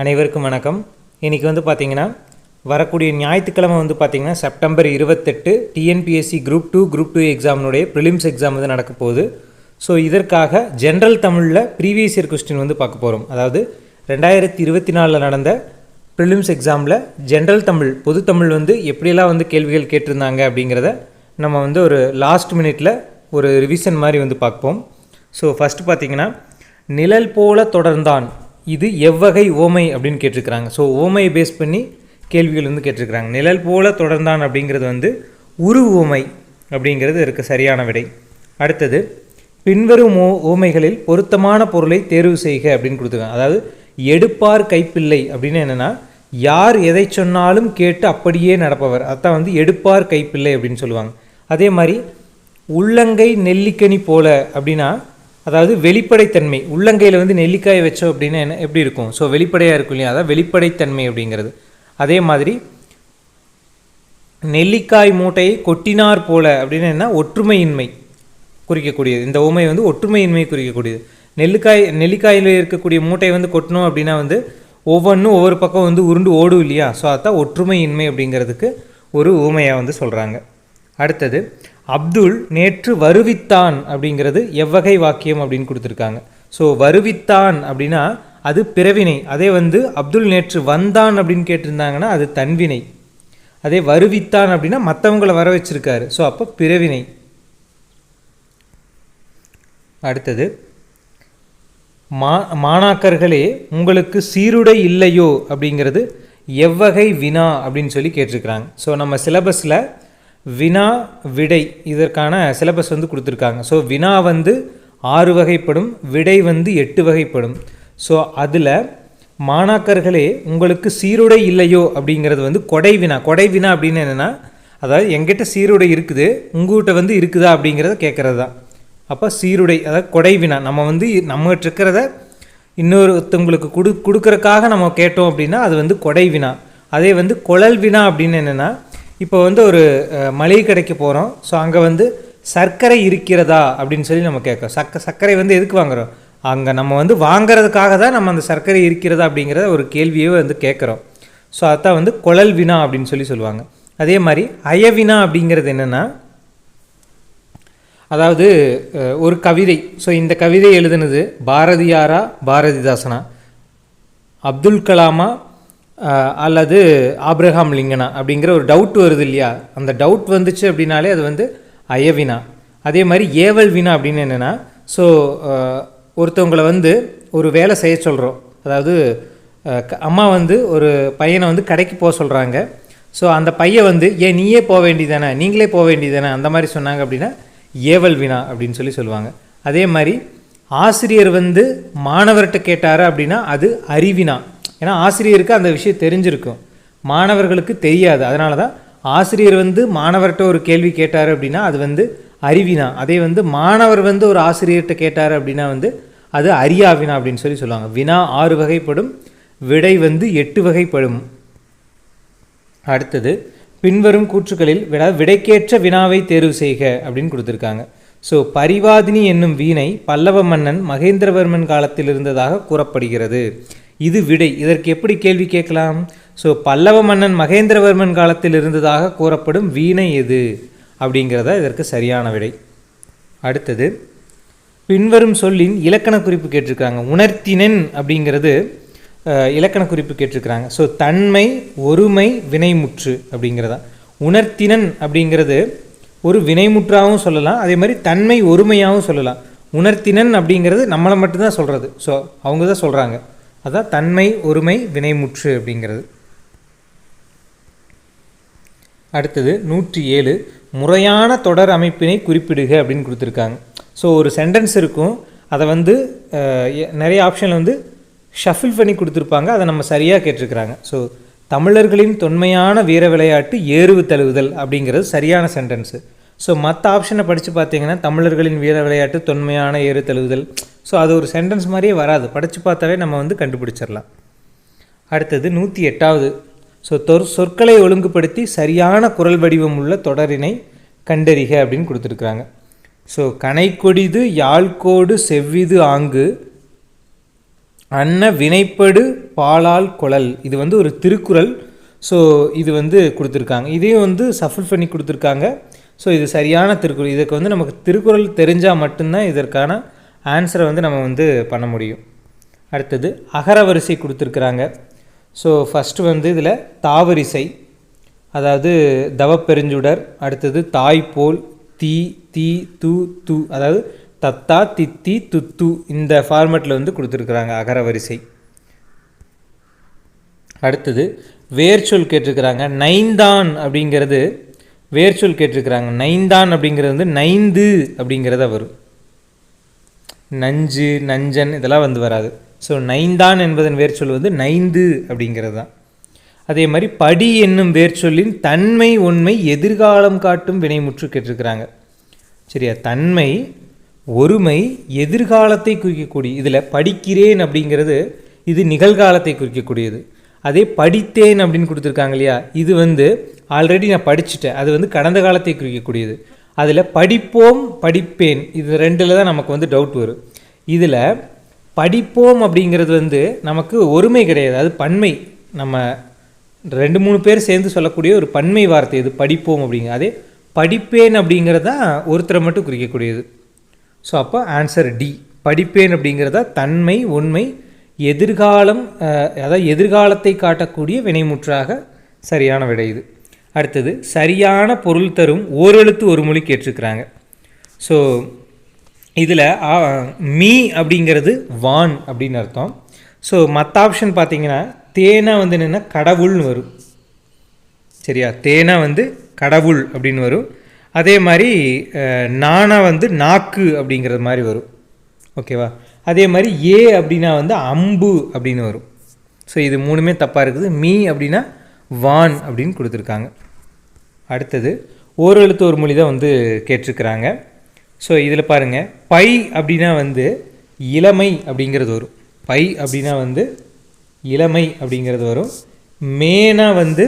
அனைவருக்கும் வணக்கம். இன்றைக்கி பார்த்திங்கன்னா வரக்கூடிய ஞாயிற்றுக்கிழமை பார்த்திங்கன்னா செப்டம்பர் 28 டிஎன்பிஎஸ்சி குரூப் 2 எக்ஸாமினுடைய ப்ரிலிம்ஸ் எக்ஸாம் நடக்க போகுது. ஸோ இதற்காக ஜென்ரல் தமிழில் ப்ரீவியஸ் இயர் கொஸ்டின் பார்க்க போகிறோம். அதாவது 2024 நடந்த ப்ரிலிம்ஸ் எக்ஸாமில் ஜென்ரல் தமிழ் பொது தமிழ் எப்படியெல்லாம் கேள்விகள் கேட்டிருந்தாங்க அப்படிங்கிறத நம்ம ஒரு லாஸ்ட் மினிட்டில் ஒரு ரிவிஷன் மாதிரி பார்ப்போம். ஸோ ஃபஸ்ட்டு பார்த்திங்கன்னா நிழல் போல தொடர்ந்தான், இது எவ்வகை ஓமை அப்படின்னு கேட்டிருக்கிறாங்க. ஸோ ஓமையை பேஸ் பண்ணி கேள்விகள் கேட்டிருக்கிறாங்க. நிழல் போல தொடர்ந்தான் அப்படிங்கிறது உரு ஓமை அப்படிங்கிறது இருக்குது சரியான விடை. அடுத்தது பின்வரும் ஓமைகளில் பொருத்தமான பொருளை தேர்வு செய்க அப்படின்னு கொடுத்துருக்காங்க. அதாவது எடுப்பார் கைப்பிள்ளை அப்படின்னு என்னென்னா யார் எதை சொன்னாலும் கேட்டு அப்படியே நடப்பவர், அதான் எடுப்பார் கைப்பிள்ளை அப்படின்னு சொல்லுவாங்க. அதே மாதிரி உள்ளங்கை நெல்லிக்கனி போல அப்படின்னா அதாவது வெளிப்படைத்தன்மை, உள்ளங்கையில் நெல்லிக்காயை வச்சோம் அப்படின்னா என்ன எப்படி இருக்கும், ஸோ வெளிப்படையாக இருக்கும் இல்லையா, அதாவது வெளிப்படைத்தன்மை அப்படிங்கிறது. அதே மாதிரி நெல்லிக்காய் மூட்டையை கொட்டினார் போல அப்படின்னு என்ன ஒற்றுமையின்மை குறிக்கக்கூடியது. இந்த ஓமை ஒற்றுமையின்மை குறிக்கக்கூடியது. நெல்லிக்காயில் இருக்கக்கூடிய மூட்டையை கொட்டணும் அப்படின்னா ஒவ்வொன்றும் ஒவ்வொரு பக்கம் உருண்டு ஓடும் இல்லையா, ஸோ அதான் ஒற்றுமையின்மை அப்படிங்கிறதுக்கு ஒரு ஊமையாக சொல்கிறாங்க. அடுத்தது அப்துல் நேற்று வருவித்தான் அப்படிங்கிறது எவ்வகை வாக்கியம் அப்படின்னு கொடுத்துருக்காங்க. ஸோ வருவித்தான் அப்படின்னா அது பிறவினை. அதே அப்துல் நேற்று வந்தான் அப்படின்னு கேட்டிருந்தாங்கன்னா அது தன்வினை. அதே வருவித்தான் அப்படின்னா மற்றவங்களை வர வச்சிருக்காரு, ஸோ அப்போ பிறவினை. அடுத்தது மாணாக்கர்களே உங்களுக்கு சீருடை இல்லையோ அப்படிங்கிறது எவ்வகை வினா அப்படின்னு சொல்லி கேட்டிருக்கிறாங்க. ஸோ நம்ம சிலபஸில் வினா விடை இதற்கான சிலபஸ் கொடுத்துருக்காங்க. ஸோ வினா 6 வகைப்படும், விடை 8 வகைப்படும். ஸோ அதில் மாணாக்கர்களே உங்களுக்கு சீருடை இல்லையோ அப்படிங்கிறது கொடை வினா. கொடை வினா அப்படின்னு என்னென்னா அதாவது எங்கிட்ட சீருடை இருக்குது, உங்கள்கிட்ட இருக்குதா அப்படிங்கிறத கேட்குறது தான். அப்போ சீருடை அதாவது கொடை வினா. நம்ம நம்மகிட்ட இருக்கிறத இன்னொருத்தவங்களுக்கு கொடுக்கறக்காக நம்ம கேட்டோம் அப்படின்னா அது கொடை வினா. அதே குழல் வினா அப்படின்னு என்னென்னா இப்போ ஒரு மளிகை கடைக்கு போகிறோம், ஸோ அங்கே சர்க்கரை இருக்கிறதா அப்படின்னு சொல்லி நம்ம கேட்குறோம். சர்க்கரை எதுக்கு வாங்குகிறோம், அங்கே நம்ம வாங்கிறதுக்காக தான் நம்ம அந்த சர்க்கரை இருக்கிறதா அப்படிங்கிறத ஒரு கேள்வியே கேட்குறோம். ஸோ அதான் குழல் வினா அப்படின்னு சொல்லி சொல்லுவாங்க. அதே மாதிரி அயவினா அப்படிங்கிறது என்னென்னா அதாவது ஒரு கவிதை. ஸோ இந்த கவிதை எழுதுனது பாரதியாரா பாரதிதாசனா, அப்துல் கலாமா அல்லது ஆப்ரஹாம் லிங்கனா அப்படிங்கிற ஒரு டவுட் வருது இல்லையா, அந்த டவுட் வந்துச்சு அப்படின்னாலே அது அயவினா. அதே மாதிரி ஏவல் வினா அப்படின்னு என்னென்னா ஸோ ஒருத்தவங்களை ஒரு வேலை செய்ய சொல்கிறோம். அதாவது அம்மா ஒரு பையனை கடைக்கு போக சொல்கிறாங்க. ஸோ அந்த பையன் ஏன் நீயே போக வேண்டியதானே, நீங்களே போக வேண்டியதானே அந்த மாதிரி சொன்னாங்க அப்படின்னா ஏவல் வினா அப்படின்னு சொல்லி சொல்லுவாங்க. அதே மாதிரி ஆசிரியர் மாணவர்கிட்ட கேட்டார் அப்படின்னா அது அறிவினா. ஏன்னா ஆசிரியருக்கு அந்த விஷயம் தெரிஞ்சிருக்கும், மாணவர்களுக்கு தெரியாது. அதனால தான் ஆசிரியர் மாணவர்கிட்ட ஒரு கேள்வி கேட்டார் அப்படின்னா அது அறிவினா. அதே மாணவர் ஒரு ஆசிரியர்கிட்ட கேட்டார் அப்படின்னா அது அறியாவினா அப்படின்னு சொல்லி சொல்லுவாங்க. வினா 6 வகைப்படும், விடை 8 வகைப்படும். அடுத்தது பின்வரும் கூற்றுக்களில் விடைக்கேற்ற வினாவை தேர்வு செய்க அப்படின்னு கொடுத்துருக்காங்க. ஸோ பரிவாதினி என்னும் வீணை பல்லவ மன்னன் மகேந்திரவர்மன் காலத்தில் இருந்ததாக கூறப்படுகிறது, இது விடை. இதற்கு எப்படி கேள்வி கேட்கலாம், ஸோ பல்லவ மன்னன் மகேந்திரவர்மன் காலத்தில் இருந்ததாக கூறப்படும் வீணை எது அப்படிங்கிறத இதற்கு சரியான விடை. அடுத்தது பின்வரும் சொல்லின் இலக்கண குறிப்பு கேட்டிருக்காங்க. உணர்த்தினன் அப்படிங்கிறது இலக்கண குறிப்பு கேட்டிருக்கிறாங்க. ஸோ தன்மை ஒருமை வினைமுற்று அப்படிங்கிறதா. உணர்த்தினன் அப்படிங்கிறது ஒரு வினைமுற்றாகவும் சொல்லலாம், அதே மாதிரி தன்மை ஒருமையாகவும் சொல்லலாம். உணர்த்தினன் அப்படிங்கிறது நம்மளை மட்டும்தான் சொல்கிறது, ஸோ அவங்க தான் சொல்கிறாங்க, அதான் தன்மை ஒருமை வினைமுற்று அப்படிங்கிறது. அடுத்தது 107 முறையான தொடர் அமைப்பினை குறிப்பிடுக அப்படின்னு கொடுத்துருக்காங்க. ஸோ ஒரு சென்டென்ஸ் இருக்கும், அதை நிறைய ஆப்ஷனில் ஷஃபில் பண்ணி கொடுத்துருப்பாங்க, அதை நம்ம சரியாக கேட்டிருக்கிறாங்க. ஸோ தமிழர்களின் தொன்மையான வீர விளையாட்டு ஏறுவு தழுவுதல் அப்படிங்கிறது சரியான சென்டென்ஸு. ஸோ மற்ற ஆப்ஷனை படித்து பார்த்தீங்கன்னா தமிழர்களின் வீர விளையாட்டு தொன்மையான ஏறு தழுவுதல், ஸோ அது ஒரு சென்டென்ஸ் மாதிரியே வராது, படித்து பார்த்தாவே நம்ம கண்டுபிடிச்சிடலாம். அடுத்தது 108வது ஸோ சொற்களை ஒழுங்குபடுத்தி சரியான குரல் வடிவம் உள்ள தொடரினை கண்டறிக அப்படின்னு கொடுத்துருக்குறாங்க. ஸோ கனைக்கொடிது யாழ்கோடு செவ்விது ஆங்கு அன்ன வினைப்படு பாலால் குழல், இது வந்து ஒரு திருக்குறள். ஸோ இது வந்து கொடுத்துருக்காங்க, இதையும் வந்து சஃபில் பண்ணி கொடுத்துருக்காங்க. ஸோ இது சரியான திருக்குறள். இதுக்கு வந்து நமக்கு திருக்குறள் தெரிஞ்சால் மட்டும்தான் இதற்கான ஆன்சரை வந்து நம்ம வந்து பண்ண முடியும். அடுத்தது அகரவரிசை கொடுத்துருக்குறாங்க. ஸோ ஃபஸ்ட்டு வந்து இதில் தாவரிசை, அதாவது தவப்பெருஞ்சுடர், அடுத்தது தாய்போல், தீ தீ து து, அதாவது தத்தா தித்தி துத்து, இந்த ஃபார்மேட்டில் வந்து கொடுத்துருக்குறாங்க அகரவரிசை. அடுத்தது வேர்ச்சொல் கேட்டிருக்கிறாங்க. நைந்தான் அப்படிங்கிறது வேர்ச்சொல் கேட்டிருக்கிறாங்க. நைந்தான் அப்படிங்கிறது வந்து நைந்து அப்படிங்கிறத வரும். நஞ்சு நஞ்சன் இதெல்லாம் வந்து வராது. ஸோ நைந்தான் என்பதன் வேர்ச்சொல் வந்து நைந்து அப்படிங்கிறது தான். அதே மாதிரி படி என்னும் வேர்ச்சொல்லின் தன்மை உண்மை எதிர்காலம் காட்டும் வினைமுற்று கேட்டிருக்கிறாங்க. சரியா, தன்மை ஒருமை எதிர்காலத்தை குறிக்கக்கூடிய, இதில் படிக்கிறேன் அப்படிங்கிறது இது நிகழ்காலத்தை குறிக்கக்கூடியது. அதே படித்தேன் அப்படின்னு கொடுத்துருக்காங்க இல்லையா, இது வந்து ஆல்ரெடி நான் படிச்சுட்டேன், அது வந்து கடந்த காலத்தை குறிக்கக்கூடியது. அதில் படிப்போம் படிப்பேன் இது ரெண்டில் தான் நமக்கு வந்து டவுட் வரும். இதில் படிப்போம் அப்படிங்கிறது வந்து நமக்கு ஒருமை கிடையாது, அது பன்மை. நம்ம 2-3 பேர் சேர்ந்து சொல்லக்கூடிய ஒரு பன்மை வார்த்தை இது படிப்போம் அப்படிங்க. அதே படிப்பேன் அப்படிங்கிறது தான் ஒருத்தரை மட்டும் குறிக்கக்கூடியது. ஸோ அப்போ ஆன்சர் டி, படிப்பேன் அப்படிங்கிறதா தன்மை உண்மை எதிர்காலம், அதாவது எதிர்காலத்தை காட்டக்கூடிய வினைமுற்றாக சரியான விடை இது. அடுத்தது சரியான பொருள் தரும் ஓரெழுத்து ஒரு மொழி கேட்டிருக்கிறாங்க. ஸோ இதில் மீ அப்படிங்கிறது வான் அப்படின்னு அர்த்தம். ஸோ மற்ற ஆப்ஷன் பார்த்தீங்கன்னா தேனா வந்து என்னென்னா கடவுள்னு வரும். சரியா, தேனா வந்து கடவுள் அப்படின்னு வரும். அதே மாதிரி நானா வந்து நாக்கு அப்படிங்கிறது மாதிரி வரும். ஓகேவா, அதே மாதிரி ஏ அப்படின்னா வந்து அம்பு அப்படின்னு வரும். ஸோ இது மூணுமே தப்பாக இருக்குது. மீ அப்படின்னா வான் அப்படின்னு கொடுத்துருக்காங்க. அடுத்தது ஓரெழுத்து ஒரு மொழி தான் வந்து கேட்டிருக்கிறாங்க. ஸோ இதில் பாருங்கள், பை அப்படின்னா வந்து இளமை அப்படிங்கிறது வரும். பை அப்படின்னா வந்து இளமை அப்படிங்கிறது வரும். மேனா வந்து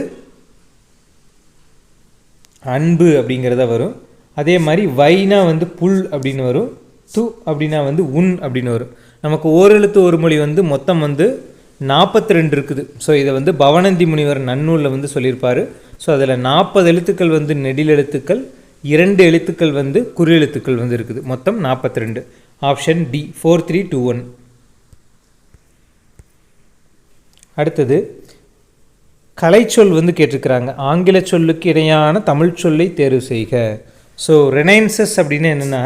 அன்பு அப்படிங்கிறத வரும். அதே மாதிரி வைனா வந்து புல் அப்படின்னு வரும். து அப்படின்னா வந்து உன் அப்படின்னு வரும். நமக்கு ஓரெழுத்து ஒரு மொழி வந்து மொத்தம் வந்து 42 இருக்குது. ஸோ இதை வந்து பவனந்தி முனிவர் நன்னூலில் வந்து சொல்லியிருப்பார். ஸோ அதில் 40 எழுத்துக்கள் வந்து நெடில் எழுத்துக்கள், 2 எழுத்துக்கள் வந்து குறி எழுத்துக்கள் வந்து இருக்குது. மொத்தம் 42. Option D 4321. அடுத்தது கலைச்சொல் வந்து கேட்டிருக்கிறாங்க. ஆங்கில சொல்லுக்கு இணையான தமிழ் சொல்லை தேர்வு செய்க. ஸோ ரெனைன்சஸ் அப்படின்னு என்னென்னா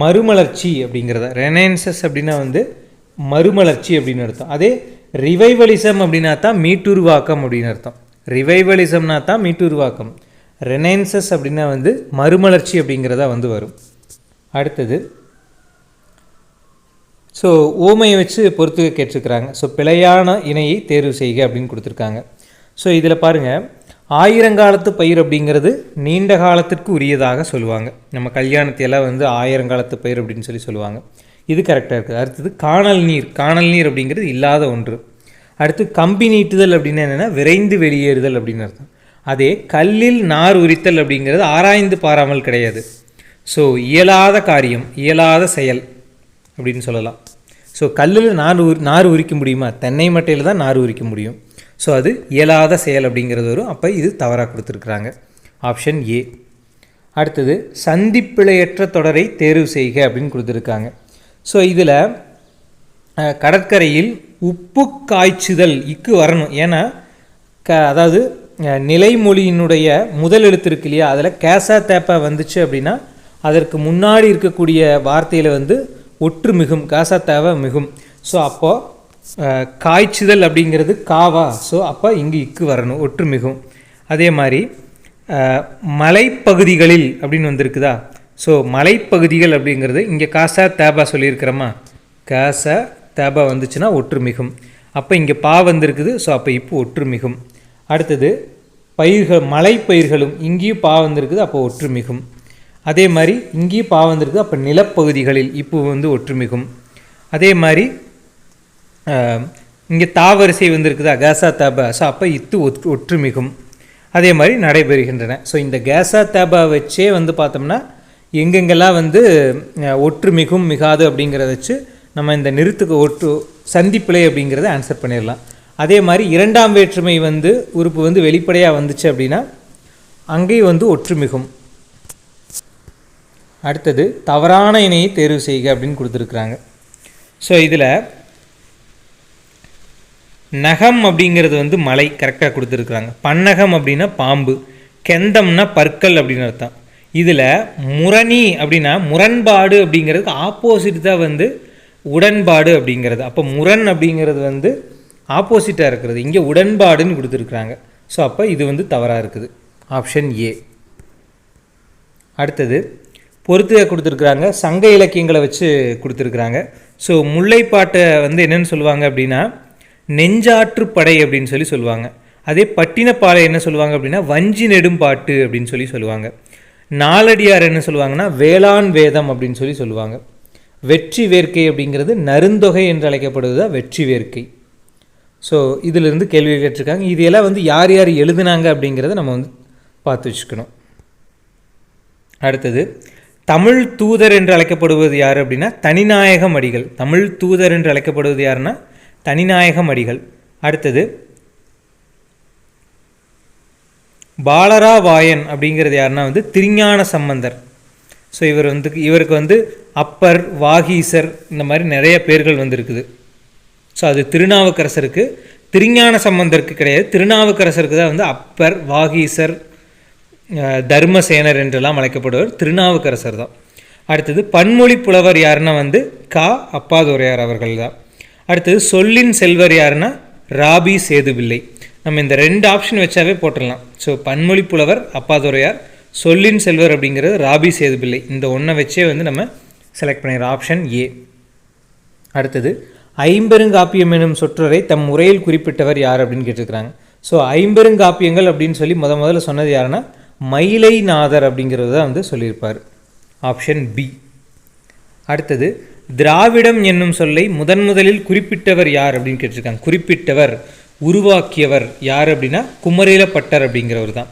மறுமலர்ச்சி அப்படிங்கிறத. ரெனைன்சஸ் அப்படின்னா வந்து மறுமலர்ச்சி அப்படின்னு அர்த்தம். அதே ரிவைவலிசம் அப்படின்னா தான் மீட்டுருவாக்கம் அப்படின்னு அர்த்தம். ரிவைவலிசம்னா தான் மீட்டுருவாக்கம். ரெனைன்சஸ் அப்படின்னா வந்து மறுமலர்ச்சி அப்படிங்கிறதா வந்து வரும். அடுத்தது ஸோ ஓமையை வச்சு பொறுத்து கேட்டிருக்கிறாங்க. ஸோ பிழையான இணையை தேர்வு செய்க அப்படின்னு கொடுத்துருக்காங்க. ஸோ இதில் பாருங்கள், ஆயிரங்காலத்து பயிர் அப்படிங்கிறது நீண்ட காலத்திற்கு உரியதாக சொல்லுவாங்க. நம்ம கல்யாணத்தையெல்லாம் வந்து ஆயிரங்காலத்து பயிர் அப்படின்னு சொல்லுவாங்க. இது கரெக்டாக இருக்குது. அடுத்தது காணல் நீர், காணல் நீர் அப்படிங்கிறது இல்லாத ஒன்று. அடுத்து கம்பி நீட்டுதல் அப்படின்னா என்னென்னா விரைந்து வெளியேறுதல் அப்படின்னு அர்த்தம். அதே கல்லில் நார் உரித்தல் அப்படிங்கிறது ஆராய்ந்து பாராமல் கிடையாது. ஸோ இயலாத காரியம், இயலாத செயல் அப்படின்னு சொல்லலாம். ஸோ கல்லில் நார் உரிக்க முடியுமா? தென்னை மட்டையில் தான் நார் உரிக்க முடியும். ஸோ அது இயலாத செயல் அப்படிங்கிறது வரும். அப்போ இது தவறாக கொடுத்துருக்குறாங்க. Option A. அடுத்தது சந்திப்பிழையற்ற தொடரை தேர்வு செய்க அப்படின்னு கொடுத்துருக்காங்க. ஸோ இதில் கடற்கரையில் உப்பு காய்ச்சுதல் இக்கு வரணும். ஏன்னா அதாவது நிலைமொழியினுடைய முதல் எழுத்து இருக்கு இல்லையா, அதில் கேசா தேப்பா வந்துச்சு அப்படின்னா அதற்கு முன்னாடி இருக்கக்கூடிய வார்த்தையில் வந்து ஒற்று மிகும், காசா தேவை மிகும். ஸோ அப்போது காய்ச்சுதல் அப்படிங்கிறது காவா. ஸோ அப்போ இங்கே இக்கு வரணும், ஒற்று மிகும். அதே மாதிரி மலைப்பகுதிகளில் அப்படின்னு வந்திருக்குதா. ஸோ மலைப்பகுதிகள் அப்படிங்கிறது இங்கே காசா தேபா சொல்லியிருக்கிறோமா, காசா தேபா வந்துச்சுன்னா ஒற்று மிகும். அப்போ இங்கே பா வந்திருக்குது. ஸோ அப்போ இப்போ ஒற்று மிகும். அடுத்தது பயிர்கள், மலைப்பயிர்களும் இங்கேயும் பா வந்திருக்குது. அப்போ ஒற்று மிகும். அதே மாதிரி இங்கேயும் பா வந்திருக்குது. அப்போ நிலப்பகுதிகளில் இப்போ வந்து ஒற்று மிகும். அதே மாதிரி இங்கே தாவரிசை வந்திருக்குதா, கேசா தேபா. ஸோ அப்போ இத்து ஒற்று மிகும். அதே மாதிரி நடைபெறுகின்றன. ஸோ இந்த கேசா தேபா வச்சே வந்து பார்த்தோம்னா எங்கெங்கெல்லாம் வந்து ஒற்று மிகும் மிகாது அப்படிங்கிறத வச்சு நம்ம இந்த நிறுத்துக்கு சந்திப்பிழை அப்படிங்கிறத ஆன்சர் பண்ணிடலாம். அதே மாதிரி இரண்டாம் வேற்றுமை வந்து உறுப்பு வந்து வெளிப்படையாக வந்துச்சு அப்படின்னா அங்கேயும் வந்து ஒற்றுமிகும். அடுத்தது தவறான இணையை தேர்வு செய்க அப்படின்னு கொடுத்துருக்குறாங்க. ஸோ இதில் நகம் அப்படிங்கிறது வந்து மலை கரெக்டாக கொடுத்துருக்குறாங்க. பன்னகம் அப்படின்னா பாம்பு, கெந்தம்னா பற்கள் அப்படின்னு அர்த்தம். இதில் முரணி அப்படின்னா முரண்பாடு அப்படிங்கிறதுக்கு ஆப்போசிட் தான் வந்து உடன்பாடு அப்படிங்கிறது. அப்போ முரண் அப்படிங்கிறது வந்து ஆப்போசிட்டாக இருக்கிறது, இங்கே உடன்பாடுன்னு கொடுத்துருக்குறாங்க. ஸோ அப்போ இது வந்து தவறாக இருக்குது, ஆப்ஷன் ஏ. அடுத்தது பொறுத்துக கொடுத்துருக்குறாங்க, சங்க இலக்கியங்களை வச்சு கொடுத்துருக்குறாங்க. ஸோ முல்லைப்பாட்டை வந்து என்னென்னு சொல்லுவாங்க அப்படின்னா நெஞ்சாற்று படை அப்படின்னு சொல்லுவாங்க. அதே பட்டினப்பாலை என்ன சொல்லுவாங்க அப்படின்னா வஞ்சி நெடும் பாட்டு அப்படின்னு சொல்லுவாங்க. நாலடியார் என்ன சொல்லுவாங்கன்னா வேளாண் வேதம் அப்படின்னு சொல்லுவாங்க. வெற்றி வேர்க்கை அப்படிங்கிறது நருந்தொகை என்று அழைக்கப்படுவது வெற்றி வேர்க்கை. ஸோ இதிலிருந்து கேள்வி கேட்டிருக்காங்க. இது எல்லாம் வந்து யார் யார் எழுதுனாங்க அப்படிங்கிறத நம்ம வந்து பார்த்து வச்சுக்கணும். அடுத்தது தமிழ் தூதர் என்று அழைக்கப்படுவது யார் அப்படின்னா தனிநாயகம் அடிகள். தமிழ் தூதர் என்று அழைக்கப்படுவது யாருன்னா தனிநாயகம் அடிகள். அடுத்தது பாலரா வாயன் அப்படிங்கிறது யாருன்னா வந்து திருஞான சம்பந்தர். ஸோ இவருக்கு வந்து அப்பர், வாகீசர் இந்த மாதிரி நிறைய பேர்கள் வந்து இருக்குது. ஸோ அது திருநாவுக்கரசருக்கு, திருஞான சம்பந்தருக்கு கிடையாது. திருநாவுக்கரசருக்கு தான் வந்து அப்பர், வாகீசர், தர்மசேனர் என்றெல்லாம் அழைக்கப்படுவர் திருநாவுக்கரசர் தான். அடுத்தது பன்மொழி புலவர் யாருன்னா வந்து அப்பாதுரையார் அவர்கள் தான். அடுத்தது சொல்லின் செல்வர் யாருன்னா ராபி சேதுபிள்ளை. நம்ம இந்த 2 ஆப்ஷன் வச்சாவே போட்டுடலாம். ஸோ பன்மொழி புலவர் அப்பாதுரையார், சொல்லின் செல்வர் அப்படிங்கிறது ராபி சேதுபிள்ளை. இந்த ஒன்றை வச்சே வந்து நம்ம செலக்ட் பண்ணிடுறோம், ஆப்ஷன் ஏ. அடுத்தது ஐம்பெருங்காப்பியம் எனும் சொற்றொடரை தம் உரையில் குறிப்பிட்டவர் யார் அப்படின்னு கேட்டிருக்கிறாங்க. ஸோ ஐம்பெருங்காப்பியங்கள் அப்படின்னு சொல்லி முதல்ல சொன்னது யாருன்னா மயிலைநாதர் அப்படிங்கிறது தான் வந்து சொல்லியிருப்பார், ஆப்ஷன் பி. அடுத்தது திராவிடம் என்னும் சொல்லை முதலில் குறிப்பிட்டவர் யார் அப்படின்னு கேட்டிருக்காங்க. குறிப்பிட்டவர், உருவாக்கியவர் யார் அப்படின்னா குமரேலப்பட்டர் அப்படிங்கிறவர் தான்.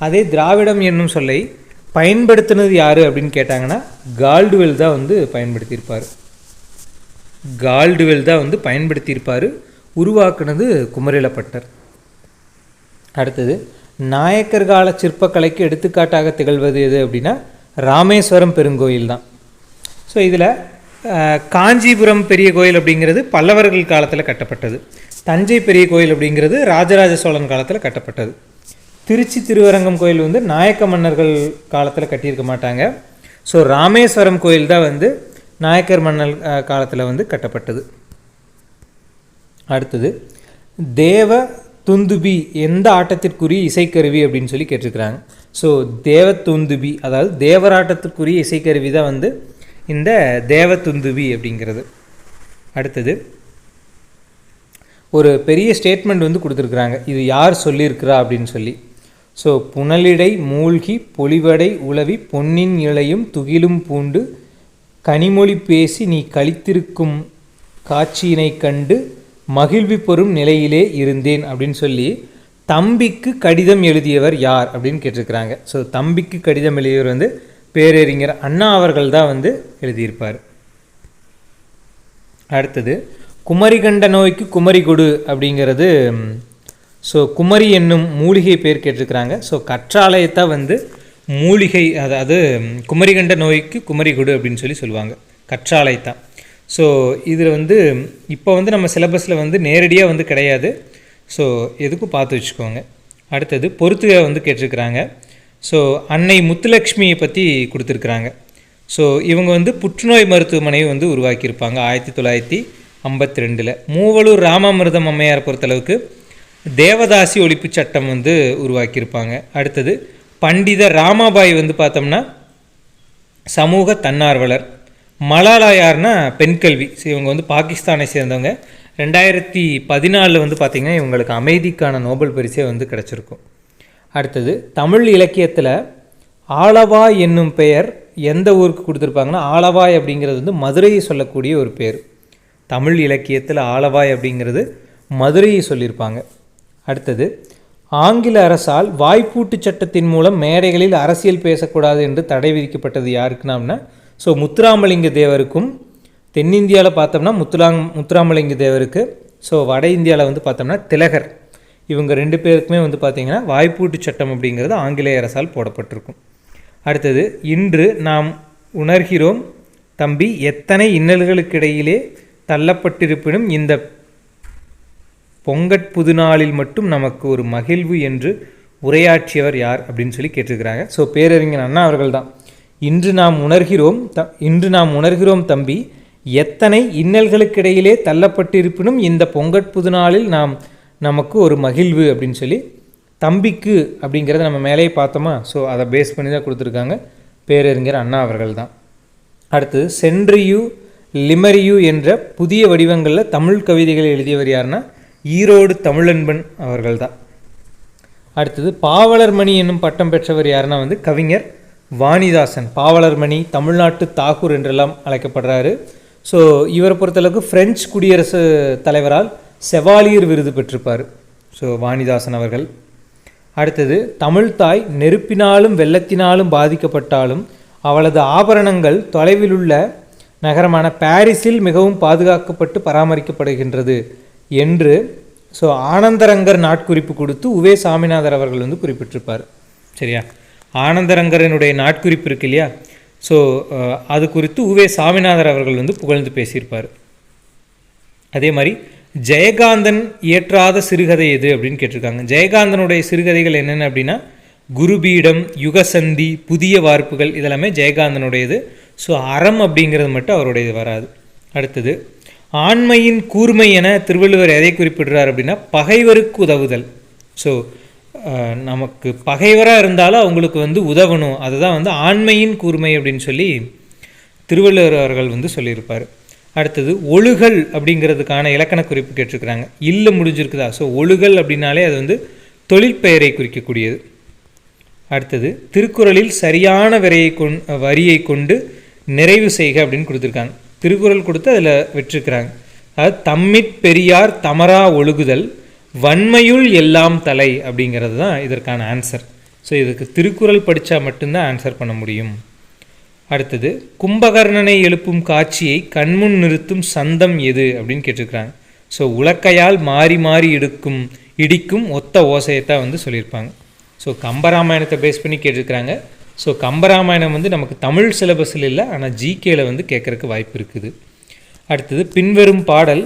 அதே திராவிடம் என்னும் சொல்லை பயன்படுத்தினது யார் அப்படின்னு கேட்டாங்கன்னா கால்டுவெல் தான் வந்து பயன்படுத்தியிருப்பார். கால்டுவெல் தான் வந்து பயன்படுத்தியிருப்பார், உருவாக்குனது குமரேலப்பட்டர். அடுத்தது நாயக்கர் கால சிற்பக்கலைக்கு எடுத்துக்காட்டாக திகழ்வது எது அப்படின்னா ராமேஸ்வரம் பெருங்கோயில் தான். ஸோ இதில் காஞ்சிபுரம் பெரிய கோயில் அப்படிங்கிறது பல்லவர்கள் காலத்தில் கட்டப்பட்டது. தஞ்சை பெரிய கோயில் அப்படிங்கிறது ராஜராஜ சோழன் காலத்தில் கட்டப்பட்டது. திருச்சி திருவரங்கம் கோயில் வந்து நாயக்க மன்னர்கள் காலத்தில் கட்டியிருக்க மாட்டாங்க. ஸோ ராமேஸ்வரம் கோயில் தான் வந்து நாயக்கர் மன்னர் காலத்தில் வந்து கட்டப்பட்டது. அடுத்தது தேவ துந்துபி எந்த ஆட்டத்திற்குரிய இசைக்கருவி அப்படின்னு சொல்லி கேட்டிருக்கிறாங்க. ஸோ தேவத்துந்துபி அதாவது தேவராட்டத்திற்குரிய இசைக்கருவி தான் வந்து இந்த தேவதுந்துபி அப்படிங்கிறது. அடுத்தது ஒரு பெரிய ஸ்டேட்மெண்ட் வந்து கொடுத்துருக்குறாங்க, இது யார் சொல்லியிருக்கிறா அப்படின்னு சொல்லி. ஸோ புனலிடை மூழ்கி பொலிவடை உளவி பொன்னின் இளையும் துகிலும் பூண்டு கனிமொழி பேசி நீ கழித்திருக்கும் காட்சியினை கண்டு மகிழ்வி பெறும் நிலையிலே இருந்தேன் அப்படின்னு சொல்லி தம்பிக்கு கடிதம் எழுதியவர் யார் அப்படின்னு கேட்டிருக்கிறாங்க. ஸோ தம்பிக்கு கடிதம் எழுதியவர் வந்து பேரறிஞர் அண்ணா அவர்கள் தான் வந்து எழுதியிருப்பார். அடுத்தது குமரி கண்ட நோய்க்கு குமரி கொடு அப்படிங்கிறது. ஸோ குமரி என்னும் மூலிகை பேர் கேட்டிருக்கிறாங்க. ஸோ கற்றாழையத்தான் வந்து மூலிகை, அதாவது குமரி கண்ட நோய்க்கு குமரி கொடு அப்படின்னு சொல்லுவாங்க, கற்றாழைத்தான். ஸோ இதில் வந்து இப்போ வந்து நம்ம சிலபஸில் வந்து நேரடியாக வந்து கிடையாது. ஸோ எதுக்கும் பார்த்து வச்சுக்கோங்க. அடுத்தது பொறுத்துக வந்து கேட்டிருக்கிறாங்க. ஸோ அன்னை முத்துலக்ஷ்மியை பற்றி கொடுத்துருக்குறாங்க. ஸோ இவங்க வந்து புற்றுநோய் மருத்துவமனையை வந்து உருவாக்கியிருப்பாங்க 1952. மூவலூர் ராமாமிர்தம் அம்மையார் பொறுத்தளவுக்கு தேவதாசி ஒழிப்பு சட்டம் வந்து உருவாக்கியிருப்பாங்க. அடுத்தது பண்டித ராமாபாய் வந்து பார்த்தோம்னா சமூக தன்னார்வலர். மலாலா யாருன்னா பெண் கல்வி. ஸோ இவங்க வந்து பாகிஸ்தானை சேர்ந்தவங்க. 2014 வந்து பார்த்திங்கன்னா இவங்களுக்கு அமைதிக்கான நோபல் பரிசே வந்து கிடச்சிருக்கும். அடுத்தது தமிழ் இலக்கியத்தில் ஆலவாய் என்னும் பெயர் எந்த ஊருக்கு கொடுத்துருப்பாங்கன்னா ஆலவாய் அப்படிங்கிறது வந்து மதுரையை சொல்லக்கூடிய ஒரு பேர். தமிழ் இலக்கியத்தில் ஆலவாய் அப்படிங்கிறது மதுரையை சொல்லியிருப்பாங்க. அடுத்தது ஆங்கில அரசால் வாய்ப்பூட்டு சட்டத்தின் மூலம் மேடைகளில் அரசியல் பேசக்கூடாது என்று தடை விதிக்கப்பட்டது யாருக்குன்னா, ஸோ முத்துராமலிங்க தேவருக்கும் தென்னிந்தியாவில் பார்த்தோம்னா முத்துராமலிங்க தேவருக்கு, ஸோ வட இந்தியாவில் வந்து பார்த்தோம்னா திலகர், இவங்க 2 பேருக்குமே வந்து பார்த்திங்கன்னா வாய்ப்பூட்டு சட்டம் அப்படிங்கிறது ஆங்கிலேய அரசால் போடப்பட்டிருக்கும். அடுத்தது, இன்று நாம் உணர்கிறோம் தம்பி எத்தனை இன்னல்களுக்கிடையிலே தள்ளப்பட்டிருப்பினும் இந்த பொங்கட்புது நாளில் மட்டும் நமக்கு ஒரு மகிழ்வு என்று உரையாற்றியவர் யார் அப்படின்னு சொல்லி கேட்டிருக்கிறாங்க. ஸோ பேரறிஞர் அண்ணா அவர்கள் தான். இன்று நாம் உணர்கிறோம் தம்பி எத்தனை இன்னல்களுக்கிடையிலே தள்ளப்பட்டிருப்பினும் இந்த பொங்கட்புது நாளில் நமக்கு ஒரு மகிழ்வு அப்படின்னு சொல்லி தம்பிக்கு அப்படிங்கிறத நம்ம மேலேயே பார்த்தோமா, ஸோ அதை பேஸ் பண்ணி தான் கொடுத்துருக்காங்க. பேரறிஞர் அண்ணா அவர்கள் தான். அடுத்தது, சென்றியு லிமரியு என்ற புதிய வடிவங்களில் தமிழ் கவிதைகளை எழுதியவர் யாருன்னா ஈரோடு தமிழன்பன் அவர்கள் தான். அடுத்தது, பாவலர்மணி என்னும் பட்டம் பெற்றவர் யாருன்னா வந்து கவிஞர் வாணிதாசன். பாவலர்மணி, தமிழ்நாட்டு தாகூர் என்றெல்லாம் அழைக்கப்படுறாரு. ஸோ இவரை பொறுத்தளவுக்கு பிரெஞ்சு குடியரசு தலைவரால் செவாலியர் விருது பெற்றிருப்பார். ஸோ வாணிதாசன் அவர்கள். அடுத்தது, தமிழ்தாய் நெருப்பினாலும் வெள்ளத்தினாலும் பாதிக்கப்பட்டாலும் அவளது ஆபரணங்கள் தொலைவில் உள்ள நகரமான பாரிஸில் மிகவும் பாதுகாக்கப்பட்டு பராமரிக்கப்படுகின்றது என்று ஸோ ஆனந்தரங்கர் நாட்குறிப்பு கொடுத்து உவே சாமிநாதர் அவர்கள் வந்து குறிப்பிட்டிருப்பார். சரியா, ஆனந்தரங்கரனுடைய நாட்குறிப்பு இருக்கு இல்லையா, ஸோ அது குறித்து உவே சாமிநாதர் அவர்கள் வந்து புகழ்ந்து பேசியிருப்பார். அதே மாதிரி ஜெயகாந்தன் இயற்றாத சிறுகதை எது அப்படின்னு கேட்டிருக்காங்க. ஜெயகாந்தனுடைய சிறுகதைகள் என்னென்ன அப்படின்னா குருபீடம், யுகசந்தி, புதிய வார்ப்புகள், இதெல்லாமே ஜெயகாந்தனுடையது. ஸோ அறம் அப்படிங்கிறது மட்டும் அவருடையது வராது. அடுத்தது, ஆண்மையின் கூர்மை என திருவள்ளுவர் எதை குறிப்பிடுறார் அப்படின்னா பகைவருக்கு உதவுதல். ஸோ நமக்கு பகைவராக இருந்தாலும் அவங்களுக்கு வந்து உதவணும், அதுதான் வந்து ஆண்மையின் கூர்மை அப்படின்னு சொல்லி திருவள்ளுவர் அவர்கள் வந்து சொல்லியிருப்பார். அடுத்தது, ஒழுகல் அப்படிங்கிறதுக்கான இலக்கண குறிப்பு கேட்டிருக்கிறாங்க. இல்லை முடிஞ்சிருக்குதா, ஸோ ஒழுகல் அப்படின்னாலே அது வந்து தொழிற்பெயரை குறிக்கக்கூடியது. அடுத்தது, திருக்குறளில் சரியான வரியை கொண்டு நிறைவு செய்க அப்படின்னு கொடுத்துருக்காங்க. திருக்குறள் கொடுத்து அதில் விட்டுருக்குறாங்க. அதாவது தம்மிற் பெரியார் தமரா ஒழுகுதல் வன்மையுள் எல்லாம் தலை அப்படிங்கிறது தான் இதற்கான ஆன்சர். ஸோ இதுக்கு திருக்குறள் படித்தா மட்டும்தான் ஆன்சர் பண்ண முடியும். அடுத்தது, கும்பகர்ணனை எழுப்பும் காட்சியை கண்முன் நிறுத்தும் சந்தம் எது அப்படின்னு கேட்டிருக்கிறாங்க. ஸோ உலக்கையால் மாறி மாறி இடிக்கும் ஒத்த ஓசையத்தான் வந்து சொல்லியிருப்பாங்க. ஸோ கம்பராமாயணத்தை பேஸ் பண்ணி கேட்டிருக்கிறாங்க. ஸோ கம்பராமாயணம் வந்து நமக்கு தமிழ் சிலபஸில் இல்லை, ஆனால் ஜிகேல வந்து கேட்குறக்கு வாய்ப்பு இருக்குது. அடுத்தது, பின்வரும் பாடல்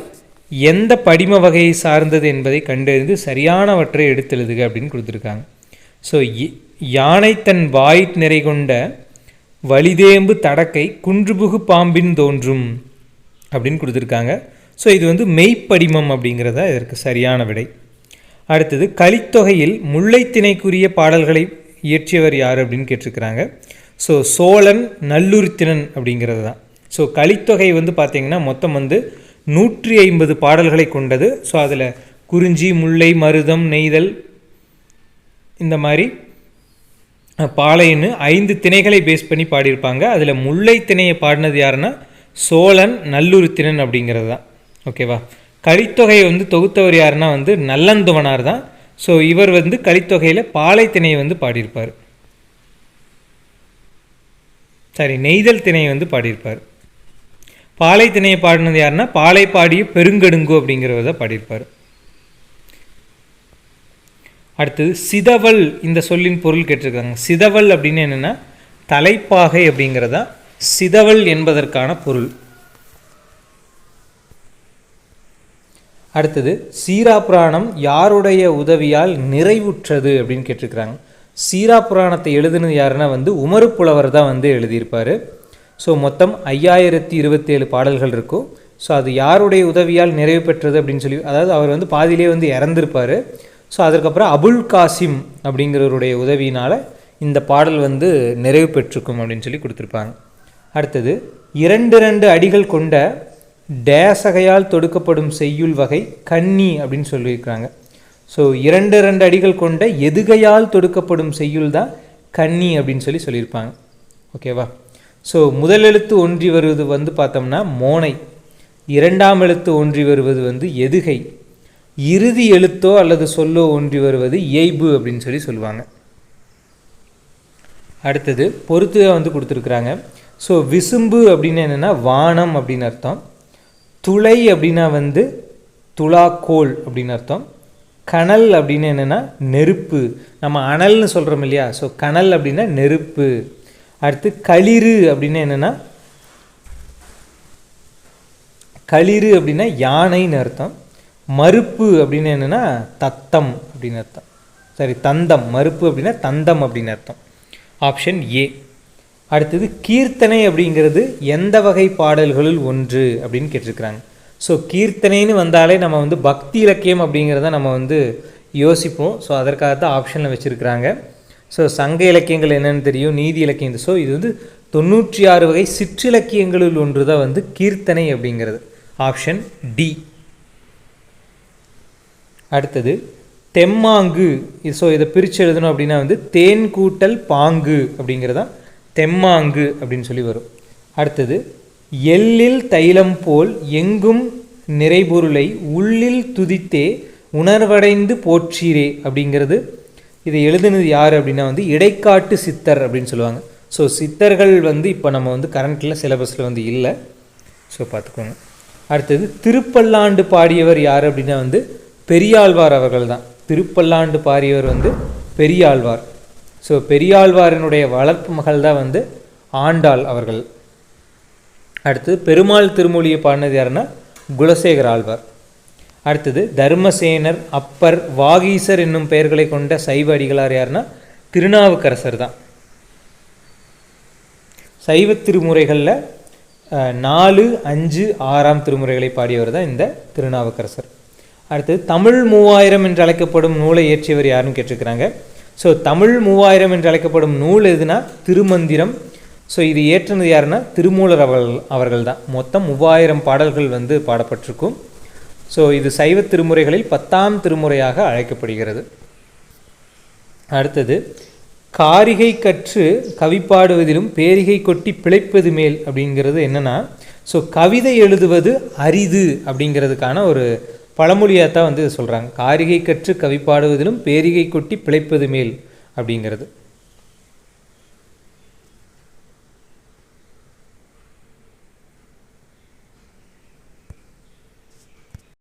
எந்த படிம வகையை சார்ந்தது என்பதை கண்டறிந்து சரியானவற்றை எடுத்தெழுதுக அப்படின்னு கொடுத்துருக்காங்க. ஸோ யானை தன் வாய் நிறை கொண்ட வலிதேம்பு தடக்கை குன்றுபுகு பாம்பின் தோன்றும் அப்படின்னு கொடுத்துருக்காங்க. ஸோ இது வந்து மெய்ப்படிமம் அப்படிங்கிறதா இதற்கு சரியான விடை. அடுத்தது, கலித்தொகையில் முல்லைத்திணைக்குரிய பாடல்களை இயற்றியவர் யார் அப்படின்னு கேட்டிருக்கிறாங்க. ஸோ சோழன் நல்லுரித்தினன் அப்படிங்கிறது தான். ஸோ கலித்தொகை வந்து பார்த்திங்கன்னா மொத்தம் வந்து 150 பாடல்களை கொண்டது. ஸோ அதில் குறிஞ்சி, முல்லை, மருதம், நெய்தல், இந்த மாதிரி பாலைன்னு 5 திணைகளை பேஸ் பண்ணி பாடியிருப்பாங்க. அதில் முல்லை திணையை பாடினது யாருன்னா சோழன் நல்லுரித்தினன் அப்படிங்கிறது தான். ஓகேவா, கலித்தொகையை வந்து தொகுத்தவர் யாருன்னா வந்து நல்லந்துவனார் தான். ஸோ இவர் வந்து கலித்தொகையில் பாலை திணையை வந்து பாடியிருப்பார். சரி, நெய்தல் திணையை வந்து பாடியிருப்பார். பாலை திணையை பாடினது யாருன்னா பாலை பாடிய பெருங்கடுங்கோ அப்படிங்கிறவர் தான் பாடியிருப்பார். அடுத்தது, சிதவல் இந்த சொல்லின் பொருள் கேட்டிருக்காங்க. சிதவல் அப்படின்னு என்னென்னா தலைப்பாகை அப்படிங்கிறதா சிதவல் என்பதற்கான பொருள். அடுத்தது, சீரா புராணம் யாருடைய உதவியால் நிறைவுற்றது அப்படின்னு கேட்டிருக்கிறாங்க. சீரா புராணத்தை எழுதுனது யாருன்னா வந்து உமறு புலவர் தான் வந்து எழுதியிருப்பார். ஸோ மொத்தம் 5027 பாடல்கள் இருக்கும். ஸோ அது யாருடைய உதவியால் நிறைவு பெற்றது அப்படின்னு சொல்லி, அதாவது அவர் வந்து பாதியிலே வந்து இறந்துருப்பார். ஸோ அதற்கப்புறம் அபுல் காசிம் அப்படிங்கிறவருடைய உதவியினால் இந்த பாடல் வந்து நிறைவு பெற்றிருக்கும் அப்படின்னு சொல்லி கொடுத்துருப்பாங்க. அடுத்தது, 2 அடிகள் கொண்ட டேசகையால் தொடுக்கப்படும் செய்யுள் வகை கன்னி அப்படின்னு சொல்லியிருக்கிறாங்க. ஸோ 2 அடிகள் கொண்ட எதுகையால் தொடுக்கப்படும் செய்யுள் தான் கன்னி அப்படின்னு சொல்லியிருப்பாங்க. ஓகேவா, ஸோ முதல் எழுத்து ஒன்றி வருவது வந்து பார்த்தோம்னா மோனை, 2ஆம் எழுத்து ஒன்றி வருவது வந்து எதுகை, இறுதி எழுத்தோ அல்லது சொல்லோ ஒன்றி வருவது இயைபு அப்படின்னு சொல்லுவாங்க. அடுத்தது, பொறுத்துக வந்து கொடுத்துருக்குறாங்க. ஸோ விசும்பு அப்படின்னா என்னென்னா வானம் அப்படின்னு அர்த்தம். துளை அப்படின்னா வந்து துலாக்கோல் அப்படின்னு அர்த்தம். கனல் அப்படின்னு என்னென்னா நெருப்பு. நம்ம அனல்னு சொல்கிறோம் இல்லையா, ஸோ கனல் அப்படின்னா நெருப்பு. அடுத்து களிறு அப்படின்னா என்னென்னா, களிறு அப்படின்னா யானைன்னு அர்த்தம். மறுப்பு அப்படின்னு என்னென்னா தத்தம் அப்படின்னு அர்த்தம். சரி, தந்தம். மறுப்பு அப்படின்னா தந்தம் அப்படின்னு அர்த்தம். Option A. அடுத்தது கீர்த்தனை அப்படிங்கிறது எந்த வகை பாடல்களில் ஒன்று அப்படின்னு கேட்டிருக்கிறாங்க. ஸோ கீர்த்தனைன்னு வந்தாலே நம்ம வந்து பக்தி இலக்கியம் அப்படிங்கிறத நம்ம வந்து யோசிப்போம். ஸோ அதற்காக தான் ஆப்ஷனில் வச்சுருக்கிறாங்க. ஸோ சங்க இலக்கியங்கள் என்னென்னு தெரியும், நீதி இலக்கியம். ஸோ இது வந்து 96 வகை சிற்றிலக்கியங்களில் ஒன்று தான் வந்து கீர்த்தனை அப்படிங்கிறது. Option D. அடுத்தது தெம்மாங்கு. ஸோ இதை பிரித்து எழுதணும் அப்படின்னா வந்து தேன் கூட்டல் பாங்கு அப்படிங்கிறதான் தெம்மாங்கு அப்படின்னு சொல்லி வரும். அடுத்தது எல்லில் தைலம் போல் எங்கும் நிறைபொருளை உள்ளில் துதித்தே உணர்வடைந்து போற்றீரே அப்படிங்கிறது. இதை எழுதுனது யார் அப்படின்னா வந்து இடைக்காட்டு சித்தர் அப்படின்னு சொல்லுவாங்க. ஸோ சித்தர்கள் வந்து இப்போ நம்ம வந்து கரண்ட்டில் சிலபஸில் வந்து இல்லை. ஸோ பார்த்துக்கோங்க. அடுத்தது திருப்பல்லாண்டு பாடியவர் யார் அப்படின்னா வந்து பெரியாழ்வார் அவர்கள் தான். திருப்பல்லாண்டு பாடியவர் வந்து பெரியாழ்வார். ஸோ பெரியாழ்வாரினுடைய வளர்ப்பு மகள் தான் வந்து ஆண்டாள் அவர்கள். அடுத்தது பெருமாள் திருமொழியை பாடினது யாருன்னா குலசேகர ஆழ்வார். அடுத்தது தர்மசேனர், அப்பர், வாகீசர் என்னும் பெயர்களை கொண்ட சைவ அடிகளார் யாருன்னா திருநாவுக்கரசர் தான். சைவ திருமுறைகளில் 4, 5, 6ஆம் திருமுறைகளை பாடியவர் தான் இந்த திருநாவுக்கரசர். அடுத்தது தமிழ் 3000 என்று அழைக்கப்படும் நூலை இயற்றியவர் யாருன்னு கேட்டிருக்கிறாங்க. ஸோ தமிழ் 3000 என்று அழைக்கப்படும் நூல் எதுனா திருமந்திரம். ஸோ இது இயற்றினது யாருன்னா திருமூலர் அவர்கள் தான். மொத்தம் 3000 பாடல்கள் வந்து பாடப்பட்டிருக்கும். ஸோ இது சைவ திருமுறைகளில் 10ஆம் திருமுறையாக அழைக்கப்படுகிறது. அடுத்தது காரிகை கற்று கவி பாடுவதிலும் பேரிகை கொட்டி பிழைப்பது மேல் அப்படிங்கிறது என்னென்னா, ஸோ கவிதை எழுதுவது அரிது அப்படிங்கிறதுக்கான ஒரு பழமொழியாக தான் வந்து சொல்கிறாங்க. காரிகை கற்று கவி பாடுவதிலும் பேரிகை கொட்டி பிழைப்பது மேல் அப்படிங்கிறது.